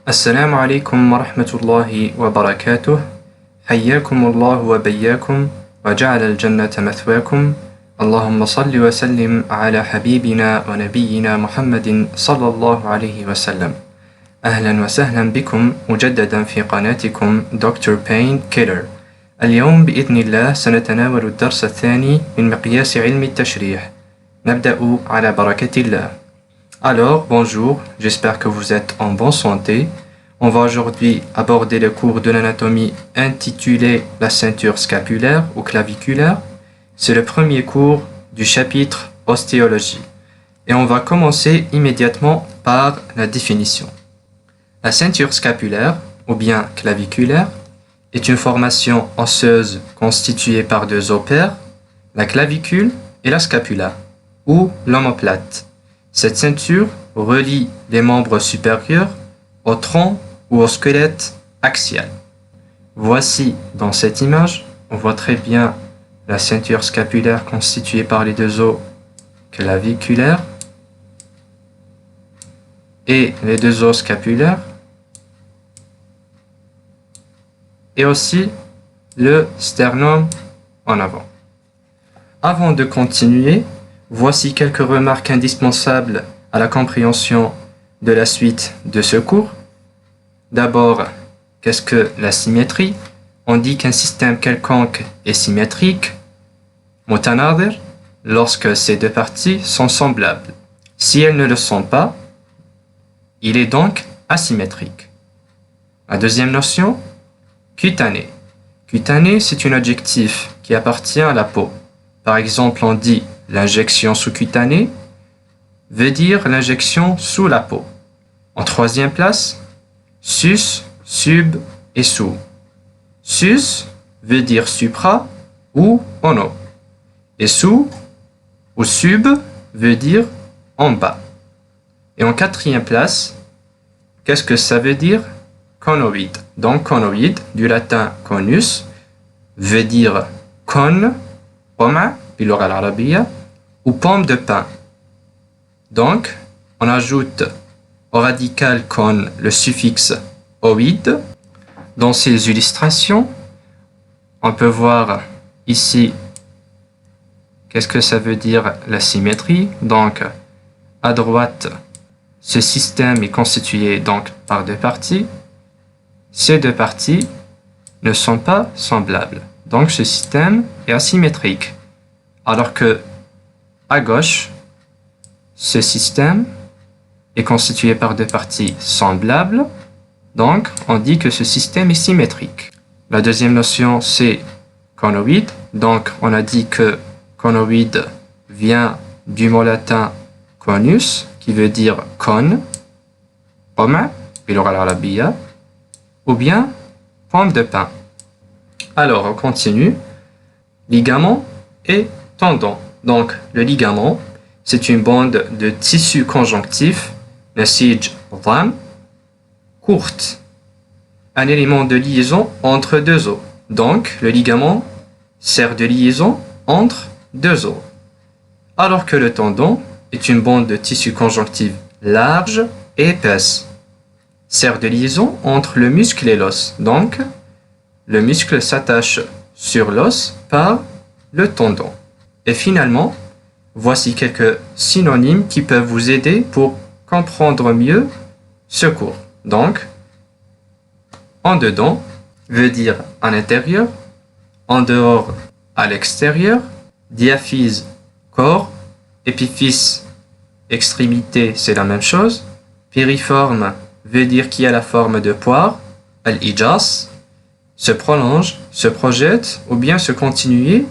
السلام عليكم ورحمة الله وبركاته. حياكم الله وبياكم وجعل الجنة مثواكم. اللهم صل وسلم على حبيبنا ونبينا محمد صلى الله عليه وسلم. أهلا وسهلا بكم مجددا في قناتكم دكتور بين كيلر. اليوم بإذن الله سنتناول الدرس الثاني من مقياس علم التشريح. نبدأ على بركة الله. Alors, bonjour, j'espère que vous êtes en bonne santé. On va aujourd'hui aborder le cours de l'anatomie intitulé la ceinture scapulaire ou claviculaire. C'est le premier cours du chapitre ostéologie. Et on va commencer immédiatement par la définition. La ceinture scapulaire ou bien claviculaire est une formation osseuse constituée par deux os pairs, la clavicule et la scapula ou l'omoplate. Cette ceinture relie les membres supérieurs au tronc ou au squelette axial. Voici dans cette image, on voit très bien la ceinture scapulaire constituée par les deux os claviculaires et les deux os scapulaires et aussi le sternum en avant. Avant de continuer, voici quelques remarques indispensables à la compréhension de la suite de ce cours. D'abord, qu'est-ce que la symétrie? On dit qu'un système quelconque est symétrique, mutanadir, lorsque ces deux parties sont semblables. Si elles ne le sont pas, il est donc asymétrique. La deuxième notion, cutané. Cutané, c'est un adjectif qui appartient à la peau. Par exemple, on dit l'injection sous-cutanée veut dire l'injection sous la peau. En troisième place, sus, sub et sous. Sus veut dire supra ou en haut. Et sous ou sub veut dire en bas. Et en quatrième place, qu'est-ce que ça veut dire? Conoïde. Donc conoïde, du latin conus, veut dire cône, pomme, باللغة العربية, ou pomme de pin. Donc, on ajoute au radical con le suffixe oïde. Dans ces illustrations, on peut voir ici qu'est-ce que ça veut dire la symétrie. Donc, à droite, ce système est constitué donc par deux parties. Ces deux parties ne sont pas semblables. Donc, ce système est asymétrique. Alors que, à gauche, ce système est constitué par deux parties semblables, donc on dit que ce système est symétrique. La deuxième notion, c'est conoïde. Donc on a dit que conoïde vient du mot latin conus, qui veut dire cône, pomme, باللغة العربية, ou bien pomme de pin. Alors on continue. Ligament et tendon. Donc le ligament, c'est une bande de tissu conjonctif, nasij dham, courte, un élément de liaison entre deux os. Donc le ligament sert de liaison entre deux os. Alors que le tendon est une bande de tissu conjonctif large et épaisse, sert de liaison entre le muscle et l'os. Donc le muscle s'attache sur l'os par le tendon. Et finalement, voici quelques synonymes qui peuvent vous aider pour comprendre mieux ce cours. Donc, en dedans veut dire à l'intérieur, en dehors à l'extérieur, diaphyse corps, épiphyse extrémité, c'est la même chose, piriforme veut dire qui a la forme de poire, al-ijas, se prolonge, se projette ou bien se continuer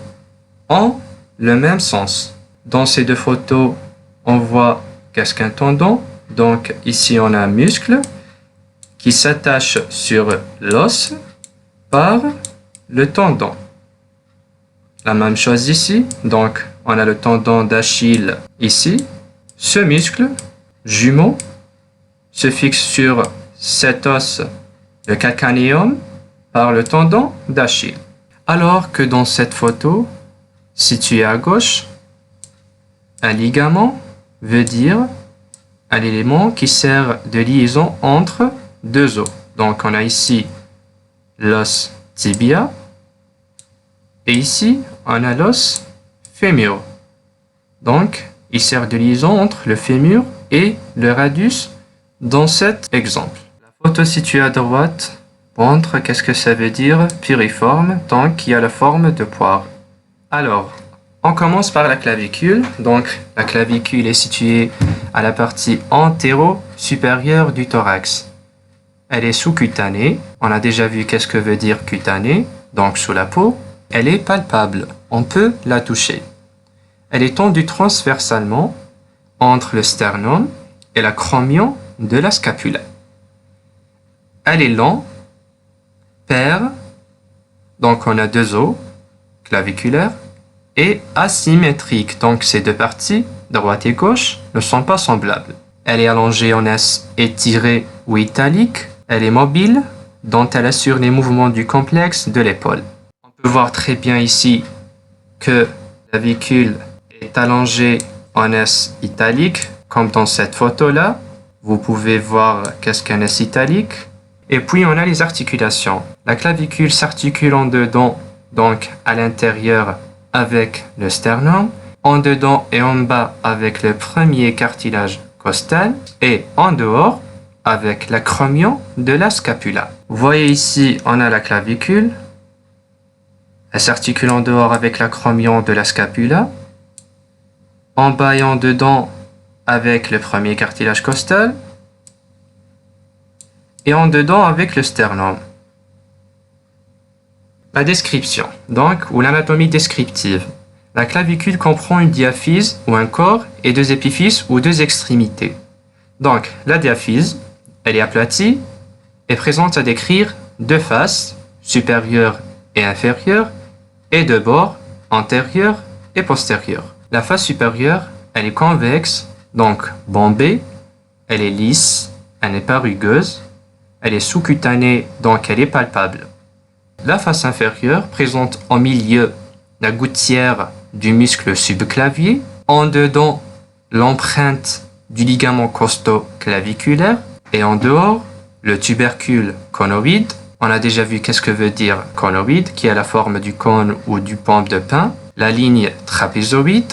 en le même sens. Dans ces deux photos, on voit qu'est-ce qu'un tendon. Donc ici, on a un muscle qui s'attache sur l'os par le tendon. La même chose ici. Donc, on a le tendon d'Achille ici. Ce muscle jumeau se fixe sur cet os, le calcanéum, par le tendon d'Achille. Alors que dans cette photo, située à gauche, un ligament veut dire un élément qui sert de liaison entre deux os. Donc on a ici l'os tibia et ici on a l'os fémur. Donc il sert de liaison entre le fémur et le radius dans cet exemple. La photo située à droite montre qu'est-ce que ça veut dire piriforme, donc qui a la forme de poire. Alors, on commence par la clavicule. Donc la clavicule est située à la partie antéro-supérieure du thorax. Elle est sous-cutanée. On a déjà vu qu'est-ce que veut dire cutanée, donc sous la peau. Elle est palpable. On peut la toucher. Elle est tendue transversalement entre le sternum et l'acromion de la scapula. Elle est longue, paire, donc on a deux os claviculaires, et asymétrique, donc ces deux parties, droite et gauche, ne sont pas semblables. Elle est allongée en S étirée ou italique. Elle est mobile, dont elle assure les mouvements du complexe de l'épaule. On peut voir très bien ici que la clavicule est allongée en S italique, comme dans cette photo-là. Vous pouvez voir qu'est-ce qu'un S italique. Et puis on a les articulations. La clavicule s'articule en dedans, donc à l'intérieur avec le sternum, en dedans et en bas avec le premier cartilage costal et en dehors avec l'acromion de la scapula. Vous voyez ici, on a la clavicule. Elle s'articule en dehors avec l'acromion de la scapula, en bas et en dedans avec le premier cartilage costal et en dedans avec le sternum. La description, donc, ou l'anatomie descriptive. La clavicule comprend une diaphyse ou un corps et deux épiphyses ou deux extrémités. Donc, la diaphyse, elle est aplatie et présente à décrire deux faces, supérieure et inférieure, et deux bords, antérieur et postérieur. La face supérieure, elle est convexe, donc bombée, elle est lisse, elle n'est pas rugueuse, elle est sous-cutanée, donc elle est palpable. La face inférieure présente au milieu la gouttière du muscle subclavier, en dedans l'empreinte du ligament costo-claviculaire et en dehors le tubercule conoïde. On a déjà vu qu'est-ce que veut dire conoïde, qui a la forme du cône ou du pompe de pin, la ligne trapézoïde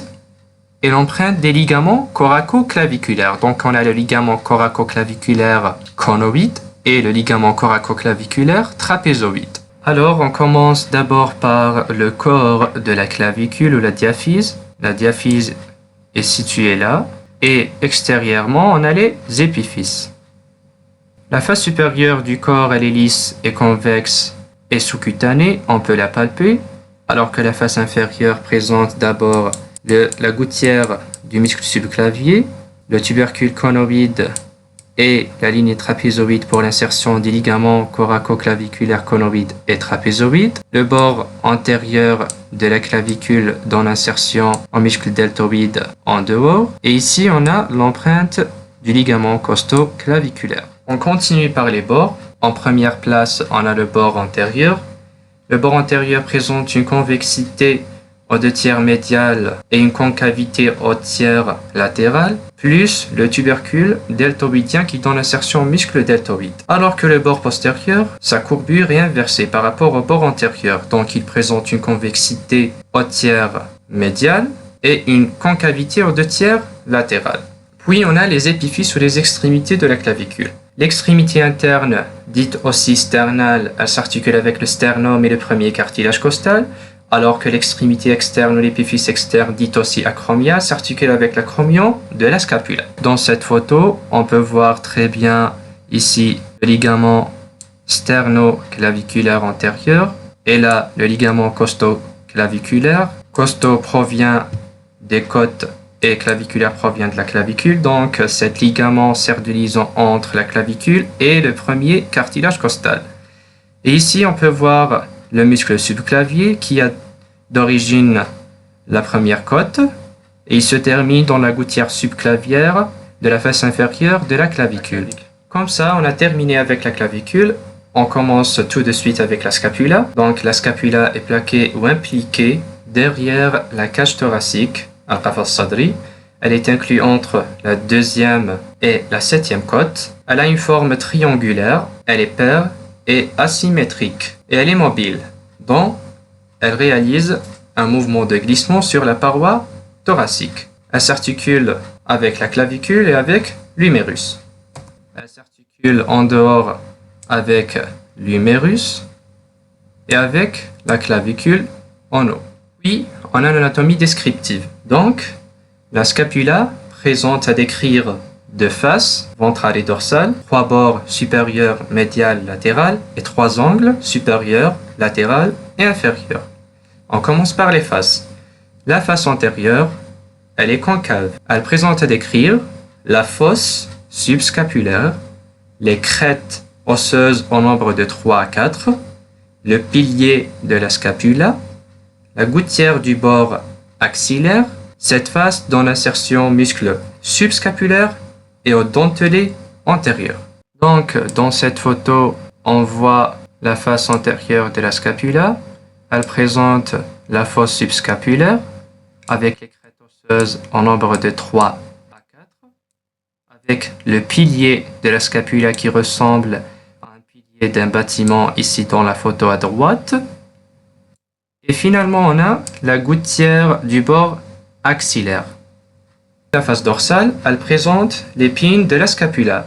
et l'empreinte des ligaments coraco-claviculaires. Donc on a le ligament coraco-claviculaire conoïde et le ligament coraco-claviculaire trapézoïde. Alors, on commence d'abord par le corps de la clavicule ou la diaphyse. La diaphyse est située là. Et extérieurement, on a les épiphyses. La face supérieure du corps, elle est lisse et convexe et sous-cutanée. On peut la palper. Alors que la face inférieure présente d'abord la gouttière du muscle subclavier, le tubercule conoïde et la ligne trapézoïde pour l'insertion des ligaments coraco-claviculaires conoïde et trapézoïde, le bord antérieur de la clavicule dans l'insertion en muscle deltoïde en dehors, et ici on a l'empreinte du ligament costo-claviculaire. On continue par les bords. En première place, on a le bord antérieur. Le bord antérieur présente une convexité au deux tiers médial et une concavité au tiers latéral, plus le tubercule deltoïdien qui donne l'insertion au muscle deltoïde. Alors que le bord postérieur, sa courbure est inversée par rapport au bord antérieur, donc il présente une convexité au tiers médial et une concavité au deux tiers latéral. Puis on a les épiphyses ou les extrémités de la clavicule. L'extrémité interne, dite aussi sternale, elle s'articule avec le sternum et le premier cartilage costal, alors que l'extrémité externe ou l'épiphyse externe, dite aussi acromia, s'articule avec l'acromion de la scapula. Dans cette photo, on peut voir très bien ici le ligament sterno-claviculaire antérieur et là le ligament costo-claviculaire. Costo provient des côtes et claviculaire provient de la clavicule, donc cet ligament sert de liaison entre la clavicule et le premier cartilage costal. Et ici on peut voir le muscle subclavier qui a d'origine la première côte et il se termine dans la gouttière subclavière de la face inférieure de la clavicule. Comme ça, on a terminé avec la clavicule. On commence tout de suite avec la scapula. Donc la scapula est plaquée ou impliquée derrière la cage thoracique, al-qafas sadri. Elle est inclue entre la deuxième et la septième côte. Elle a une forme triangulaire, elle est paire et asymétrique. Et elle est mobile, donc elle réalise un mouvement de glissement sur la paroi thoracique. Elle s'articule avec la clavicule et avec l'humérus. Elle s'articule en dehors avec l'humérus et avec la clavicule en haut. Puis, on a l'anatomie descriptive. Donc, la scapula présente à décrire deux faces, ventrale et dorsale, trois bords supérieur, médial, latéral et trois angles supérieur, latéral et inférieur. On commence par les faces. La face antérieure, elle est concave. Elle présente à décrire la fosse subscapulaire, les crêtes osseuses au nombre de 3 à 4, le pilier de la scapula, la gouttière du bord axillaire. Cette face donne insertion muscle subscapulaire et au dentelé antérieur. Donc, dans cette photo, on voit la face antérieure de la scapula. Elle présente la fosse subscapulaire avec les crêtes osseuses en nombre de 3 à 4, avec le pilier de la scapula qui ressemble à un pilier d'un bâtiment ici dans la photo à droite. Et finalement, on a la gouttière du bord axillaire. La face dorsale, elle présente l'épine de la scapula.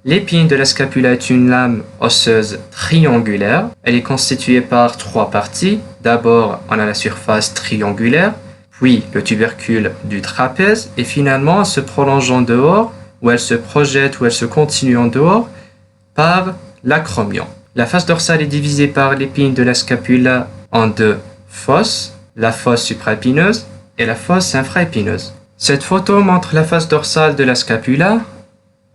L'épine de la scapula est une lame osseuse triangulaire. Elle est constituée par 3 parties. D'abord, on a la surface triangulaire, puis le tubercule du trapèze, et finalement, elle se prolonge en dehors, ou elle se projette, ou elle se continue en dehors, par l'acromion. La face dorsale est divisée par l'épine de la scapula en 2 fosses, la fosse supraépineuse et la fosse infraépineuse. Cette photo montre la face dorsale de la scapula.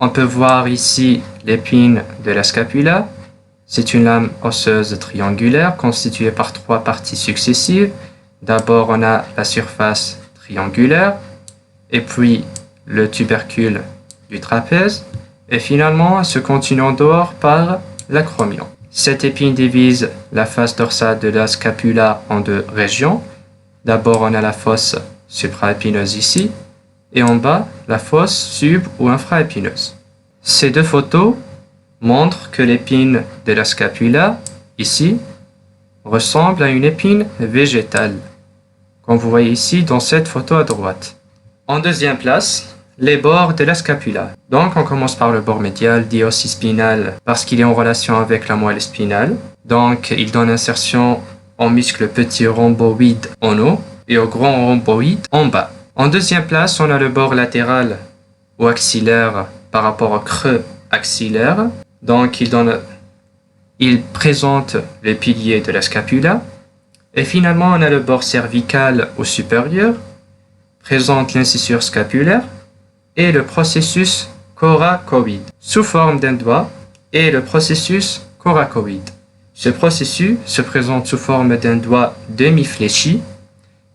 On peut voir ici l'épine de la scapula. C'est une lame osseuse triangulaire constituée par 3 parties successives. D'abord, on a la surface triangulaire, et puis le tubercule du trapèze, et finalement, elle se continue en dehors par l'acromion. Cette épine divise la face dorsale de la scapula en 2 régions. D'abord, on a la fosse supraépineuse ici, et en bas, la fosse sub- ou infraépineuse. Ces 2 photos montrent que l'épine de la scapula, ici, ressemble à une épine végétale, comme vous voyez ici dans cette photo à droite. En deuxième place, les bords de la scapula. Donc, on commence par le bord médial, dit aussi spinal, parce qu'il est en relation avec la moelle spinale. Donc, il donne insertion au muscle petit rhomboïde en haut et au grand rhomboïde en bas. En deuxième place, on a le bord latéral ou axillaire par rapport au creux axillaire. Donc, il présente le pilier de la scapula. Et finalement, on a le bord cervical ou supérieur, présente l'incisure scapulaire et le processus coracoïde sous forme d'un doigt et le processus coracoïde. Ce processus se présente sous forme d'un doigt demi-fléchi.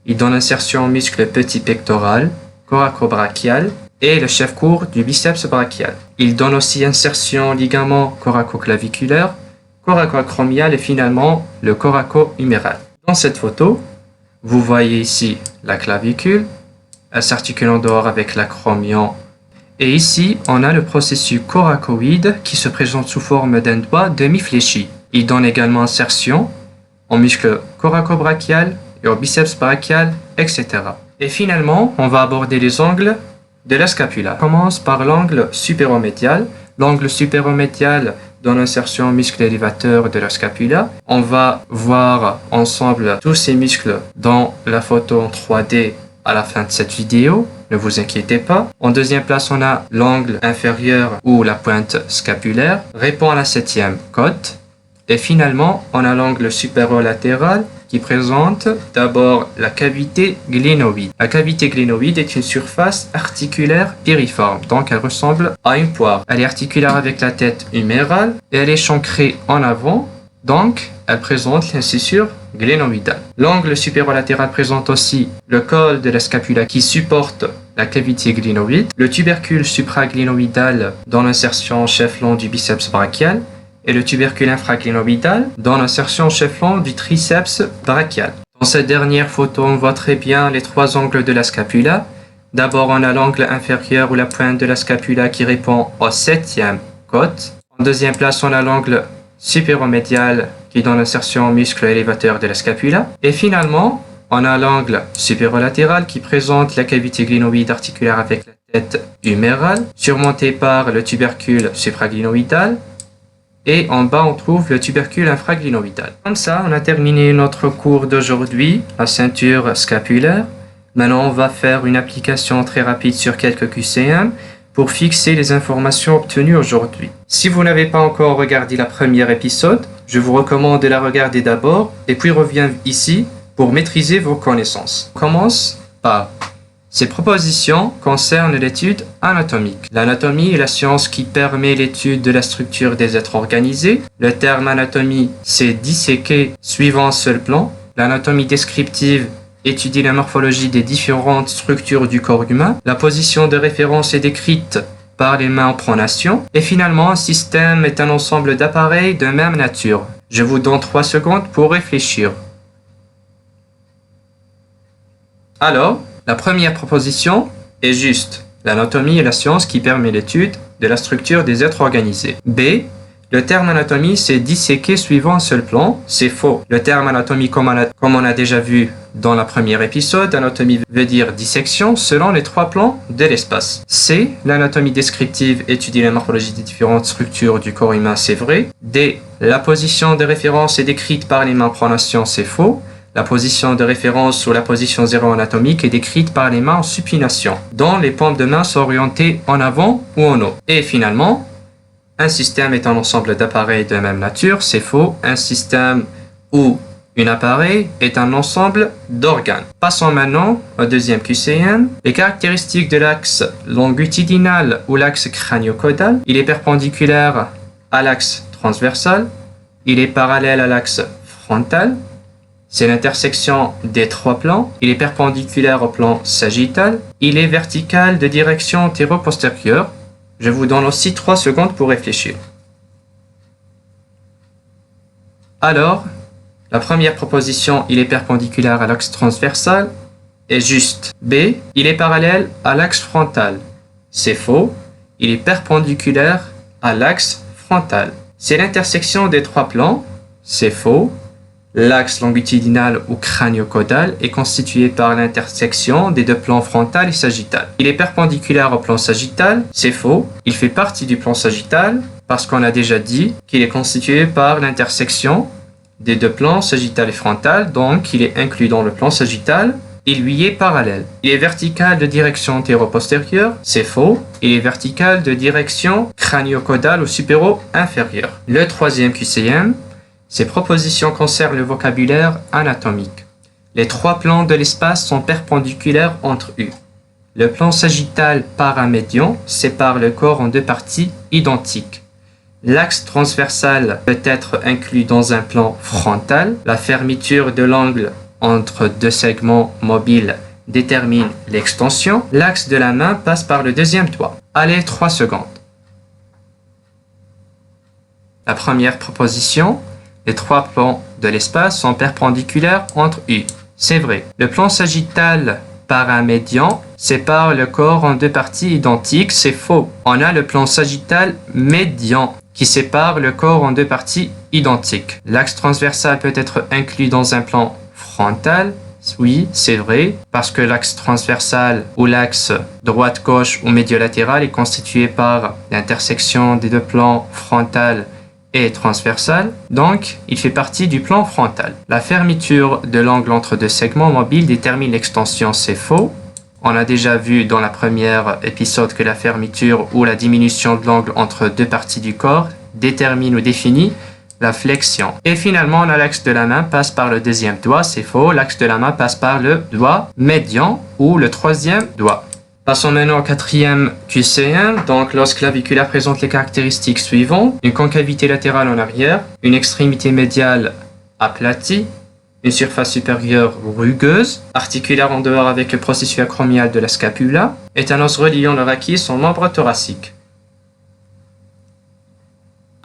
Il donne insertion au muscle petit pectoral, coracobrachial et le chef court du biceps brachial. Il donne aussi insertion au ligament coracoclaviculaire, coracoacromial et finalement le coraco-huméral. Dans cette photo, vous voyez ici la clavicule, elle s'articule en dehors avec l'acromion. Et ici, on a le processus coracoïde qui se présente sous forme d'un doigt demi-fléchi. Il donne également insertion au muscle coracobrachial et au biceps brachial, etc. Et finalement, on va aborder les angles de la scapula. On commence par l'angle supéromédial. L'angle supéromédial donne insertion au muscle élévateur de la scapula. On va voir ensemble tous ces muscles dans la photo en 3D à la fin de cette vidéo. Ne vous inquiétez pas. En deuxième place, on a l'angle inférieur ou la pointe scapulaire, répond à la 7e côte. Et finalement, on a l'angle supérolatéral qui présente d'abord la cavité glénoïde. La cavité glénoïde est une surface articulaire piriforme, donc elle ressemble à une poire. Elle est articulaire avec la tête humérale et elle est chancrée en avant, donc elle présente l'incisure glénoïdale. L'angle supérolatéral présente aussi le col de la scapula qui supporte la cavité glénoïde, le tubercule supraglénoïdal dans l'insertion chef-long du biceps brachial, et le tubercule infraglénoïdal dans l'insertion chef-long du triceps brachial. Dans cette dernière photo, on voit très bien les 3 angles de la scapula, D'abord, on a l'angle inférieur ou la pointe de la scapula qui répond au 7e côte. En deuxième place, on a l'angle supéromédial qui donne l'insertion au muscle élévateur de la scapula. Et finalement, on a l'angle supérolatéral qui présente la cavité glénoïde articulaire avec la tête humérale, surmontée par le tubercule supraglénoïdal. Et en bas, on trouve le tubercule infraglénoïdal. Comme ça, on a terminé notre cours d'aujourd'hui, la ceinture scapulaire. Maintenant, on va faire une application très rapide sur quelques QCM pour fixer les informations obtenues aujourd'hui. Si vous n'avez pas encore regardé la première épisode, je vous recommande de la regarder d'abord et puis reviens ici pour maîtriser vos connaissances. On commence par ces propositions concernent l'étude anatomique. L'anatomie est la science qui permet l'étude de la structure des êtres organisés. Le terme anatomie, c'est disséquer suivant un seul plan. L'anatomie descriptive étudie la morphologie des différentes structures du corps humain. La position de référence est décrite par les mains en pronation. Et finalement, un système est un ensemble d'appareils de même nature. Je vous donne 3 secondes pour réfléchir. Alors, la première proposition est juste. L'anatomie est la science qui permet l'étude de la structure des êtres organisés. B. Le terme anatomie, c'est disséquer suivant un seul plan. C'est faux. Le terme anatomie, comme on a déjà vu dans la première épisode, anatomie veut dire dissection selon les 3 plans de l'espace. C. L'anatomie descriptive étudie la morphologie des différentes structures du corps humain, c'est vrai. D. La position de référence est décrite par les mains en pronation, c'est faux. La position de référence ou la position zéro anatomique est décrite par les mains en supination, dont les paumes de main sont orientées en avant ou en haut. Et finalement, un système est un ensemble d'appareils de même nature, c'est faux. Un système ou un appareil est un ensemble d'organes. Passons maintenant au deuxième QCM. Les caractéristiques de l'axe longitudinal ou l'axe crânio-caudal. Il est perpendiculaire à l'axe transversal. Il est parallèle à l'axe frontal. C'est l'intersection des 3 plans. Il est perpendiculaire au plan sagittal. Il est vertical de direction antéro-postérieure. Je vous donne aussi 3 secondes pour réfléchir. Alors, la première proposition, il est perpendiculaire à l'axe transversal, est juste. B, il est parallèle à l'axe frontal. C'est faux. Il est perpendiculaire à l'axe frontal. C'est l'intersection des 3 plans. C'est faux. L'axe longitudinal ou crânio-caudal est constitué par l'intersection des 2 plans frontal et sagittal. Il est perpendiculaire au plan sagittal, c'est faux. Il fait partie du plan sagittal parce qu'on a déjà dit qu'il est constitué par l'intersection des 2 plans sagittal et frontal, donc il est inclus dans le plan sagittal. Il lui est parallèle. Il est vertical de direction antéro-postérieure, c'est faux. Il est vertical de direction crânio-caudale ou supéro-inférieure. Le troisième QCM. Ces propositions concernent le vocabulaire anatomique. Les 3 plans de l'espace sont perpendiculaires entre eux. Le plan sagittal paramédian sépare le corps en 2 parties identiques. L'axe transversal peut être inclus dans un plan frontal. La fermeture de l'angle entre 2 segments mobiles détermine l'extension. L'axe de la main passe par le 2e doigt. Allez, 3 secondes. La première proposition. Les 3 plans de l'espace sont perpendiculaires entre eux. C'est vrai. Le plan sagittal paramédian sépare le corps en 2 parties identiques. C'est faux. On a le plan sagittal médian qui sépare le corps en 2 parties identiques. L'axe transversal peut être inclus dans un plan frontal. Oui, c'est vrai, parce que l'axe transversal ou l'axe droite-gauche ou médiolatéral est constitué par l'intersection des 2 plans frontal et transversal, donc il fait partie du plan frontal. La fermeture de l'angle entre 2 segments mobiles détermine l'extension, c'est faux. On a déjà vu dans la première épisode que la fermeture ou la diminution de l'angle entre 2 parties du corps détermine ou définit la flexion. Et finalement, on a l'axe de la main passe par le 2e doigt, c'est faux. L'axe de la main passe par le doigt médian ou le 3e doigt. Passons maintenant au 4e QCM. Donc, l'os claviculaire présente les caractéristiques suivantes. Une concavité latérale en arrière, une extrémité médiale aplatie, une surface supérieure rugueuse, articulaire en dehors avec le processus acromial de la scapula, est un os reliant le rachis au membre thoracique.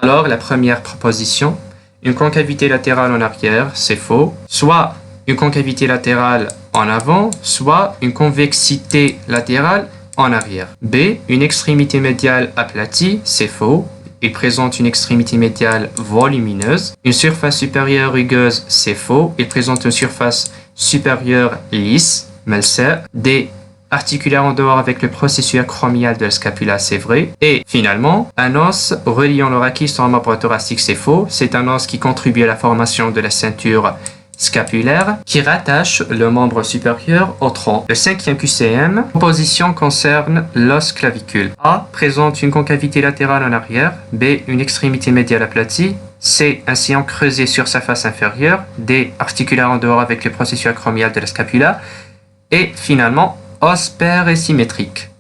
Alors, la première proposition, une concavité latérale en arrière, c'est faux. Soit une concavité latérale en avant, soit une convexité latérale en arrière. B. Une extrémité médiale aplatie, c'est faux. Il présente une extrémité médiale volumineuse. Une surface supérieure rugueuse, c'est faux. Il présente une surface supérieure lisse, Meltzer. D. Articulaire en dehors avec le processus acromial de la scapula, c'est vrai. Et finalement, un os reliant le rachis au membre thoracique, c'est faux. C'est un os qui contribue à la formation de la ceinture scapulaire qui rattache le membre supérieur au tronc. Le cinquième QCM, proposition concerne l'os clavicule. A. Présente une concavité latérale en arrière. B. Une extrémité médiale aplatie. C. Un sillon creusé sur sa face inférieure. D. Articulaire en dehors avec le processus acromial de la scapula. Et finalement, os pair et symétrique.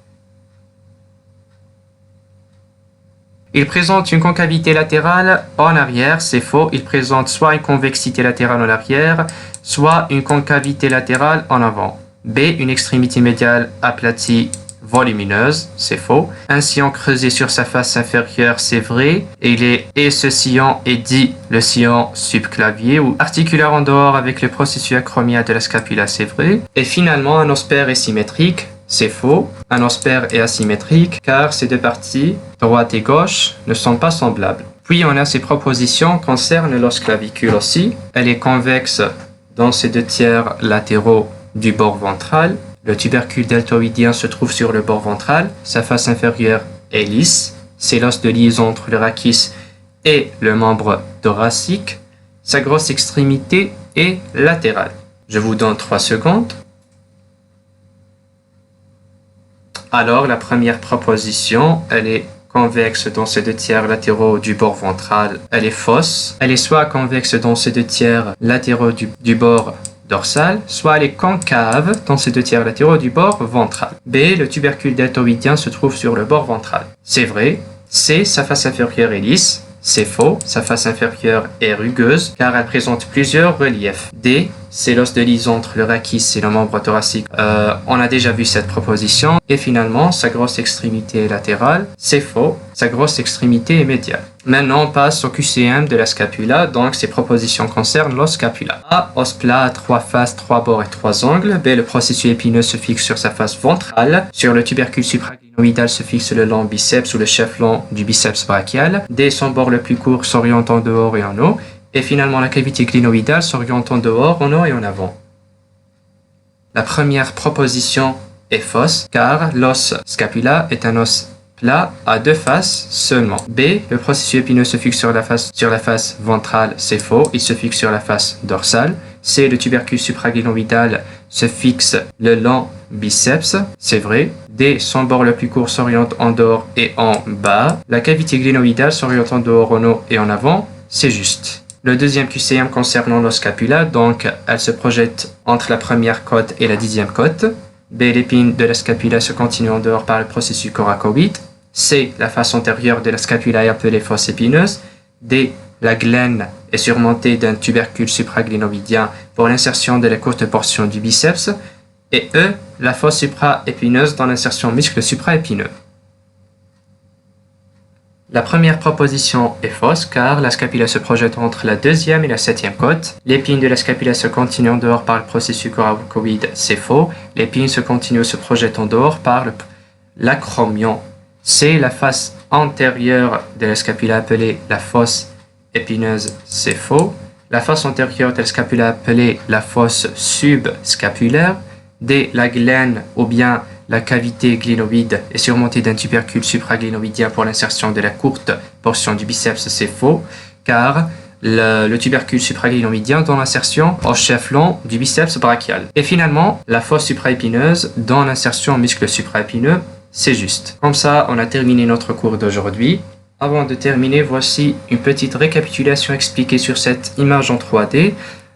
Il présente une concavité latérale en arrière, c'est faux. Il présente soit une convexité latérale en arrière, soit une concavité latérale en avant. B. Une extrémité médiale aplatie volumineuse, c'est faux. Un sillon creusé sur sa face inférieure, c'est vrai. Et ce sillon est dit le sillon subclavier ou articulaire en dehors avec le processus acromial de la scapula, c'est vrai. Et finalement, un os pair est symétrique. C'est faux, un os pair est asymétrique car ces deux parties, droite et gauche, ne sont pas semblables. Puis on a ces propositions concernent l'os clavicule aussi. Elle est convexe dans ses deux tiers latéraux du bord ventral. Le tubercule deltoïdien se trouve sur le bord ventral. Sa face inférieure est lisse. C'est l'os de liaison entre le rachis et le membre thoracique. Sa grosse extrémité est latérale. Je vous donne 3 secondes. Alors, la première proposition, elle est convexe dans ces deux tiers latéraux du bord ventral. Elle est fausse. Elle est soit convexe dans ces deux tiers latéraux du bord dorsal, soit elle est concave dans ces deux tiers latéraux du bord ventral. B. Le tubercule deltoïdien se trouve sur le bord ventral. C'est vrai. C. Sa face inférieure est lisse. C'est faux, sa face inférieure est rugueuse car elle présente plusieurs reliefs. D, c'est l'os de liaison entre le rachis et le membre thoracique. On a déjà vu cette proposition. Et finalement, sa grosse extrémité est latérale. C'est faux, sa grosse extrémité est médiale. Maintenant, on passe au QCM de la scapula. Donc, ces propositions concernent l'os scapula. A, os plat à 3 faces, 3 bords et 3 angles. B, le processus épineux se fixe sur sa face ventrale. Sur le tubercule supraglenoïdal se fixe le long biceps ou le chef long du biceps brachial. D, son bord le plus court s'oriente en dehors et en haut. Et finalement, la cavité glénoïdale s'oriente en dehors, en haut et en avant. La première proposition est fausse car l'os scapula est un os plat à 2 faces seulement. B, le processus épineux se fixe sur la face ventrale, c'est faux, il se fixe sur la face dorsale. C, le tubercule supraglénoïdal se fixe le long biceps, c'est vrai. D, son bord le plus court s'oriente en dehors et en bas. La cavité glénoïdale s'oriente en dehors, en haut et en avant, c'est juste. Le deuxième QCM concernant l'os scapula, donc elle se projette entre la première côte et la 10e côte. B, l'épine de la scapula se continue en dehors par le processus coracoïde. C, la face antérieure de la scapula est appelée fosse épineuse. D, la glène est surmontée d'un tubercule supraglénoïdien pour l'insertion de la courte portion du biceps. Et E, la fosse supraépineuse dans l'insertion muscle supraépineux. La première proposition est fausse car la scapula se projette entre la 2e et la 7e côte. L'épine de la scapula se continue en dehors par le processus coracoïde, c'est faux. L'épine se continue se projette en dehors par l'acromion. C, la face antérieure de la scapula appelée la fosse épineuse, c'est faux. La face antérieure de la scapula appelée la fosse subscapulaire. D, la glène ou bien la cavité glénoïde est surmontée d'un tubercule supraglénoïdien pour l'insertion de la courte portion du biceps, c'est faux, car le tubercule supraglénoïdien dans l'insertion au chef long du biceps brachial. Et finalement, la fosse supraépineuse dans l'insertion muscle supraépineux, c'est juste. Comme ça, on a terminé notre cours d'aujourd'hui. Avant de terminer, voici une petite récapitulation expliquée sur cette image en 3D.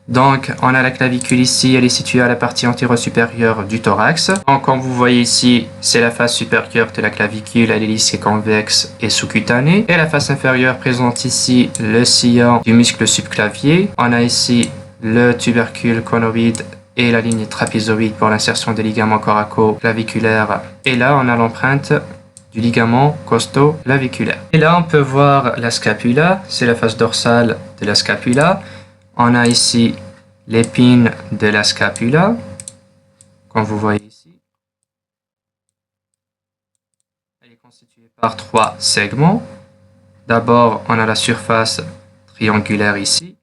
Donc, on a la clavicule ici, elle est située à la partie antéro-supérieure du thorax. Donc, comme vous voyez ici, c'est la face supérieure de la clavicule, elle est lisse et convexe et sous-cutanée. Et la face inférieure présente ici le sillon du muscle subclavier. On a ici le tubercule conoïde et la ligne trapézoïde pour l'insertion des ligaments coraco-claviculaires. Et là, on a l'empreinte du ligament costo-claviculaire. Et là, on peut voir la scapula, c'est la face dorsale de la scapula. On a ici l'épine de la scapula. comme vous voyez ici. Elle est constituée par 3 segments. D'abord, on a la surface triangulaire ici,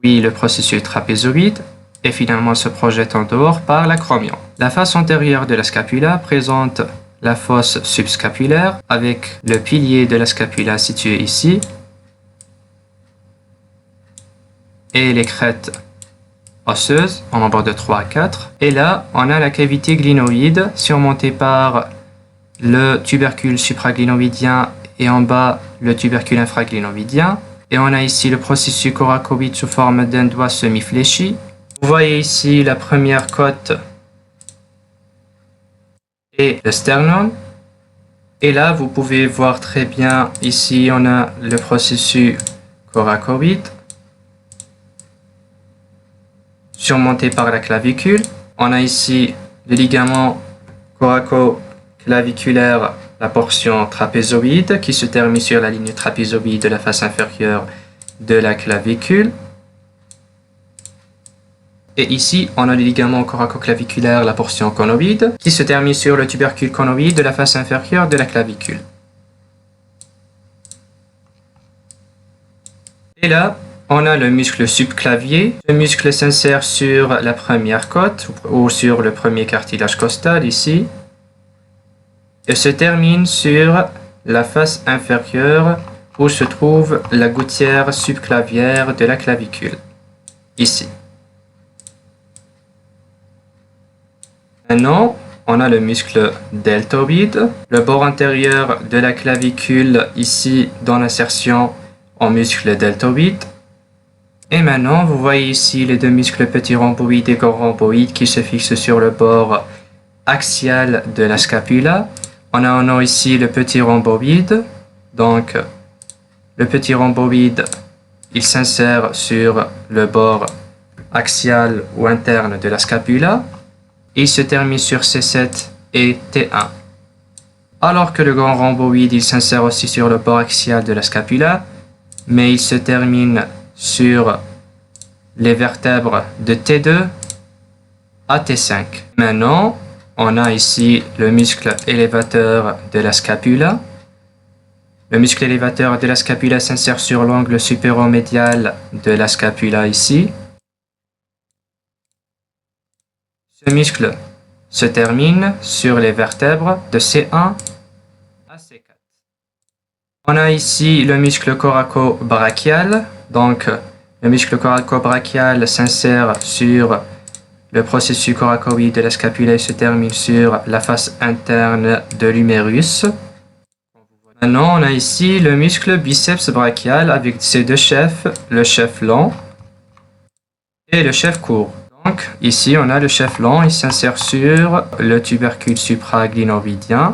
puis le processus trapézoïde, et finalement se projette en dehors par l'acromion. La face antérieure de la scapula présente la fosse subscapulaire avec le pilier de la scapula situé ici et les crêtes osseuses en nombre de 3 à 4. Et là, on a la cavité glénoïde surmontée par le tubercule supraglénoïdien et en bas le tubercule infraglénoïdien. Et on a ici le processus coracoïde sous forme d'un doigt semi-fléchi. Vous voyez ici la première côte et le sternum. Et là, vous pouvez voir très bien, ici on a le processus coracoïde surmonté par la clavicule. On a ici le ligament coraco-claviculaire, la portion trapézoïde qui se termine sur la ligne trapézoïde de la face inférieure de la clavicule. Et ici, on a le ligament coraco-claviculaire, la portion conoïde, qui se termine sur le tubercule conoïde de la face inférieure de la clavicule. Et là, on a le muscle subclavier. Ce muscle s'insère sur la première côte ou sur le premier cartilage costal ici et se termine sur la face inférieure où se trouve la gouttière subclavière de la clavicule, ici. Maintenant, on a le muscle deltoïde, le bord antérieur de la clavicule ici dans l'insertion en muscle deltoïde. Et maintenant, vous voyez ici les deux muscles petit rhomboïde et grand rhomboïde qui se fixent sur le bord axial de la scapula. On a ici le petit rhomboïde. Donc, le petit rhomboïde, il s'insère sur le bord axial ou interne de la scapula. Il se termine sur C7 et T1. Alors que le grand rhomboïde, il s'insère aussi sur le bord axial de la scapula, mais il se termine sur les vertèbres de T2 à T5. Maintenant, on a ici le muscle élévateur de la scapula. Le muscle élévateur de la scapula s'insère sur l'angle supéromédial de la scapula ici. Ce muscle se termine sur les vertèbres de C1 à C4. On a ici le muscle coraco-brachial. Donc, le muscle coraco-brachial s'insère sur le processus coracoïde de la scapula et se termine sur la face interne de l'humérus. Maintenant, on a ici le muscle biceps brachial avec ses deux chefs, le chef long et le chef court. Donc, ici, on a le chef long, il s'insère sur le tubercule supraglénoïdien,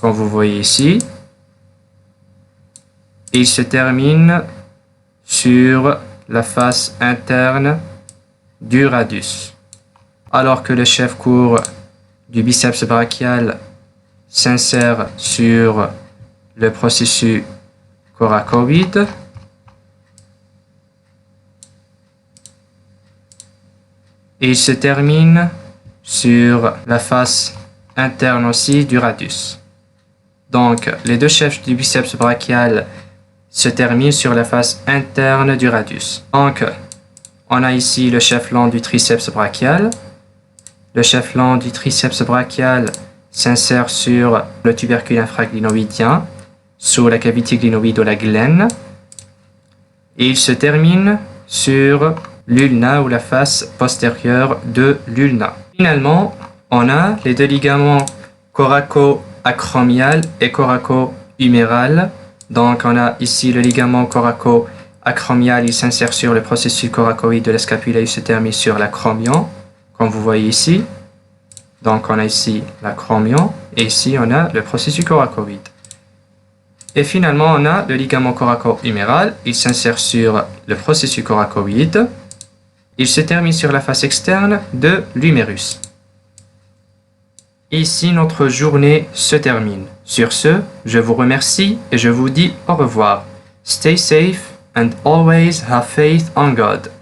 comme vous voyez ici. Et il se termine sur la face interne du radius. Alors que le chef court du biceps brachial s'insère sur le processus coracoïde. Et il se termine sur la face interne aussi du radius. Donc, les deux chefs du biceps brachial se terminent sur la face interne du radius. Donc, on a ici le chef long du triceps brachial. Le chef long du triceps brachial s'insère sur le tubercule infraglénoïdien, sous la cavité glénoïde ou la glène. Et il se termine sur l'ulna ou la face postérieure de l'ulna. Finalement, on a les deux ligaments coraco-acromial et coraco-huméral. Donc, on a ici le ligament coraco-acromial, il s'insère sur le processus coracoïde de la scapula, il se termine sur l'acromion, comme vous voyez ici. Donc, on a ici l'acromion et ici, on a le processus coracoïde. Et finalement, on a le ligament coraco-huméral, il s'insère sur le processus coracoïde. Il se termine sur la face externe de l'humérus. Ici, notre journée se termine. Sur ce, je vous remercie et je vous dis au revoir. Stay safe and always have faith on God.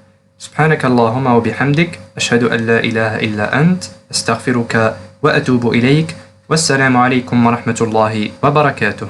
سبحانك اللهم وبحمدك أشهد أن لا إله إلا أنت أستغفرك وأتوب إليك والسلام عليكم ورحمة الله وبركاته.